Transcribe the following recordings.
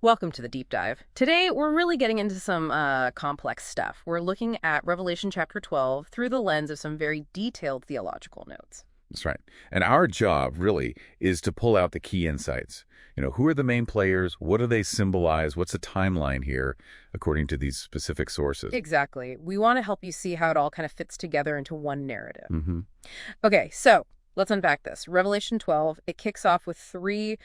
Welcome to the deep dive. Today, we're really getting into some complex stuff. We're looking at Revelation chapter 12 through the lens of some very detailed theological notes. That's right. And our job, really, is to pull out the key insights. Who are the main players? What do they symbolize? What's the timeline here, according to these specific sources? Exactly. We want to help you see how it all kind of fits together into one narrative. Mm-hmm. Okay, so let's unpack this. Revelation 12, it kicks off with three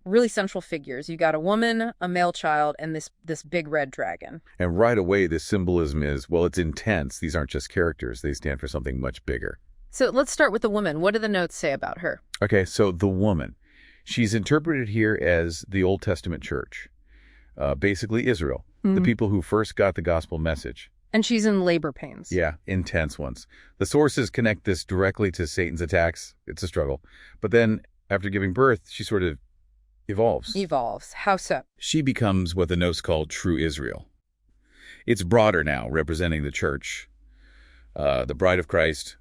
really central figures. You got a woman, a male child, and this big red dragon. And right away, the symbolism is, well, it's intense. These aren't just characters. They stand for something much bigger. So let's start with the woman. What do the notes say about her? Okay, so the woman. She's interpreted here as the Old Testament church, basically Israel, the people who first got the gospel message. And she's in labor pains. Yeah, intense ones. The sources connect this directly to Satan's attacks. It's a struggle. But then, after giving birth, she sort of evolves. Evolves. How so? She becomes what the notes call true Israel. It's broader now, representing the church, the bride of Christ,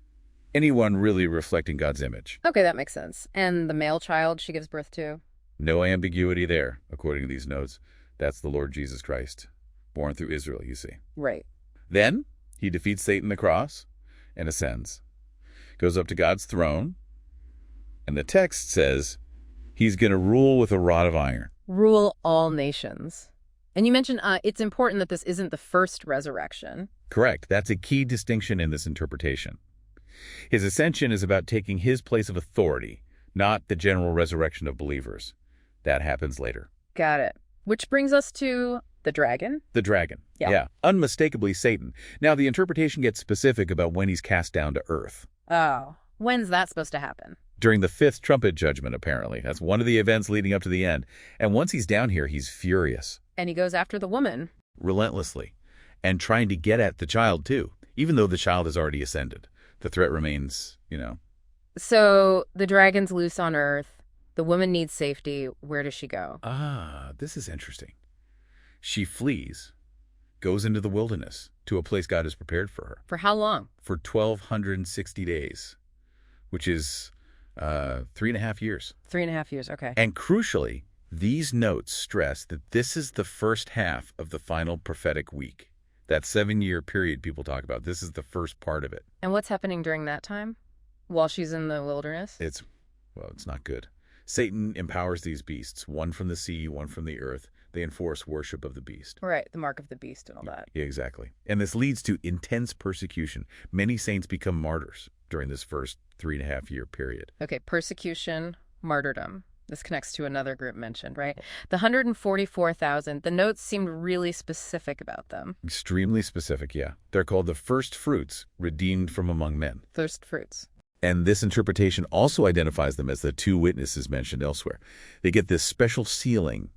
anyone really reflecting God's image. Okay, that makes sense. And the male child she gives birth to? No ambiguity there, according to these notes. That's the Lord Jesus Christ, born through Israel, you see. Right. Then he defeats Satan on the cross and ascends, goes up to God's throne, and the text says he's going to rule with a rod of iron. Rule all nations. And you mentioned it's important that this isn't the first resurrection. Correct. That's a key distinction in this interpretation. His ascension is about taking his place of authority, not the general resurrection of believers. That happens later. Got it. Which brings us to the dragon. The dragon. Yeah. Unmistakably Satan. Now, the interpretation gets specific about when he's cast down to earth. Oh, when's that supposed to happen? During the fifth trumpet judgment, apparently. That's one of the events leading up to the end. And once he's down here, he's furious. And he goes after the woman. Relentlessly. And trying to get at the child, too, even though the child has already ascended. The threat remains, So the dragon's loose on earth. The woman needs safety. Where does she go? This is interesting. She flees, goes into the wilderness to a place God has prepared for her. For how long? For 1,260 days, which is 3.5 years. 3.5 years, okay. And crucially, these notes stress that this is the first half of the final prophetic week. That 7-year period people talk about. This is the first part of it. And what's happening during that time? While she's in the wilderness? It's not good. Satan empowers these beasts, one from the sea, one from the earth. They enforce worship of the beast. Right, the mark of the beast and all that. Yeah, exactly. And this leads to intense persecution. Many saints become martyrs during this first 3.5-year period. Okay, persecution, martyrdom. This connects to another group mentioned, right? The 144,000, the notes seemed really specific about them. Extremely specific, yeah. They're called the first fruits, redeemed from among men. First fruits. And this interpretation also identifies them as the two witnesses mentioned elsewhere. They get this special sealing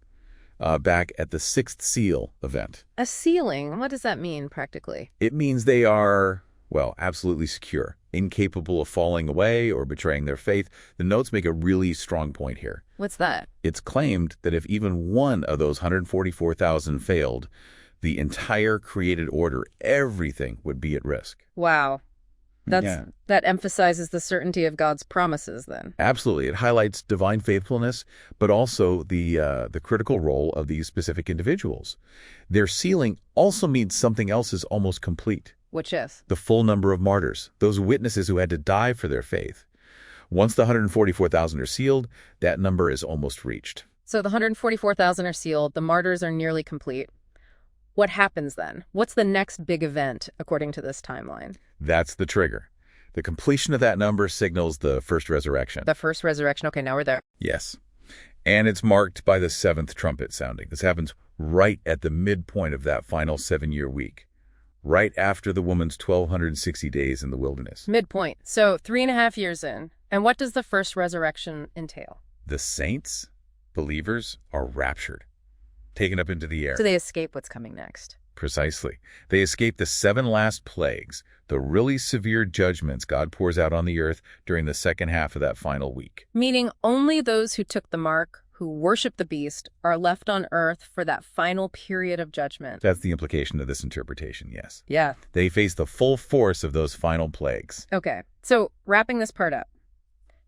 back at the sixth seal event. A sealing? What does that mean, practically? It means they are, absolutely secure, incapable of falling away or betraying their faith. The notes make a really strong point here. What's that? It's claimed that if even one of those 144,000 failed, the entire created order, everything would be at risk. Wow. That emphasizes the certainty of God's promises, then. Absolutely. It highlights divine faithfulness, but also the critical role of these specific individuals. Their sealing also means something else is almost complete. Which is? The full number of martyrs, those witnesses who had to die for their faith. Once the 144,000 are sealed, that number is almost reached. So the 144,000 are sealed, the martyrs are nearly complete. What happens then? What's the next big event, according to this timeline? That's the trigger. The completion of that number signals the first resurrection. The first resurrection. Okay, now we're there. Yes. And it's marked by the seventh trumpet sounding. This happens right at the midpoint of that final 7-year week. Right after the woman's 1,260 days in the wilderness. Midpoint. So 3.5 years in. And what does the first resurrection entail? The saints, believers, are raptured, taken up into the air. So they escape what's coming next. Precisely. They escape the 7 last plagues, the really severe judgments God pours out on the earth during the second half of that final week. Meaning only those who took the mark, who worship the beast, are left on earth for that final period of judgment. That's the implication of this interpretation, yes. Yeah. They face the full force of those final plagues. Okay. So wrapping this part up,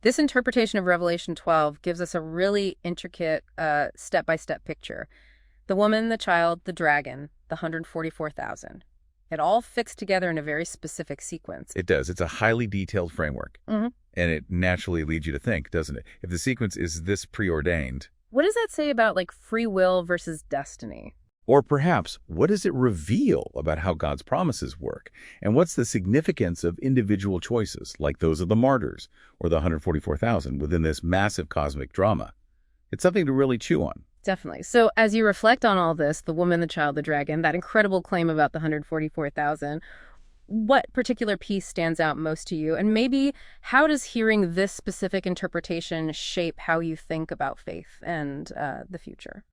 This interpretation of Revelation 12 gives us a really intricate step-by-step picture. The woman, the child, the dragon, the 144,000. It all fits together in a very specific sequence. It does. It's a highly detailed framework. Mm-hmm. And it naturally leads you to think, doesn't it? If the sequence is this preordained. What does that say about like free will versus destiny? Or perhaps, what does it reveal about how God's promises work? And what's the significance of individual choices, like those of the martyrs or the 144,000 within this massive cosmic drama? It's something to really chew on. Definitely. So as you reflect on all this, the woman, the child, the dragon, that incredible claim about the 144,000, what particular piece stands out most to you? And maybe how does hearing this specific interpretation shape how you think about faith and the future?